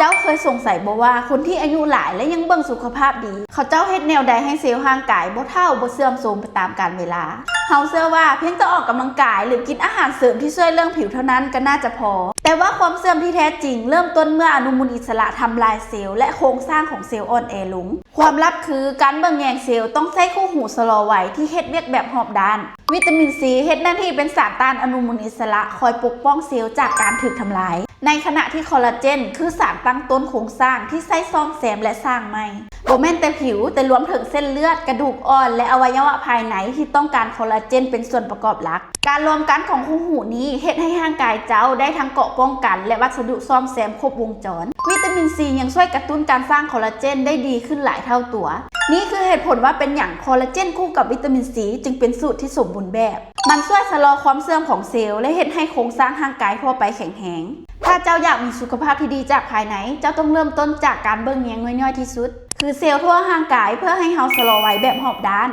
จ้าเคยสงสัยบ่ว่าคนที่อายุหลายและยังเบิ่งสุขภาพดีเขาเจ้าเฮ็ดแนวใดให้เซลล์ร่างกายบ่เฒ่าบ่เสื่อมโทรมไปตามกาลเวลาเฮาเชื่อว่าเพียงแต่ออกกำลังกายหรือกินอาหารเสริมที่ช่วยเรื่องผิวเท่านั้นก็น่าจะพอแต่ว่าความเสื่อมที่แท้จริงเริ่มต้นเมื่ออนุมูลอิสระทำลายเซลล์และโครงสร้างของเซลล์อ่อนแอลงความลับคือการเบิ่งแยงเซลล์ต้องใช้คู่หูชะลอวัยที่เฮ็ดเวียกแบบรอบด้านวิตามินซีเฮ็ดหน้าที่เป็นสารต้านอนุมูลอิสระคอยปกป้องเซลล์จากการถูกทำลายในขณะที่คอลลาเจนคือสารตั้งต้นโครงสร้างที่ใช้ซ่อมแซมและสร้างใหม่บ่แม่นแต่ผิวแต่รวมถึงเส้นเลือดกระดูกอ่อนและอวัยวะภายในที่ต้องการคอลลาเจนเป็นส่วนประกอบหลักการรวมกันของคู่หูนี้เฮ็ดให้ร่างกายเจ้าได้ทั้งเกราะป้องกันและวัสดุซ่อมแซมครบวงจรวิตามินซียังช่วยกระตุ้นการสร้างคอลลาเจนได้ดีขึ้นหลายเท่าตัวนี่คือเหตุผลว่าเป็นอย่างคอลลาเจนคู่กับวิตามินซีจึงเป็นสูตรที่สมบูรณ์แบบมันช่วยชะลอความเสื่อมของเซลล์และเฮ็ดให้โครงสร้างร่างกายทั่วไปแข็งแรงถ้าเจ้าอยากมีสุขภาพที่ดีจากภายในเจ้าต้องเริ่มต้นจากการเบิ่งแยงน้อยๆที่สุดคือเซลล์ทั่วร่างกายเพื่อให้เฮาชะลอวัยแบบรอบด้าน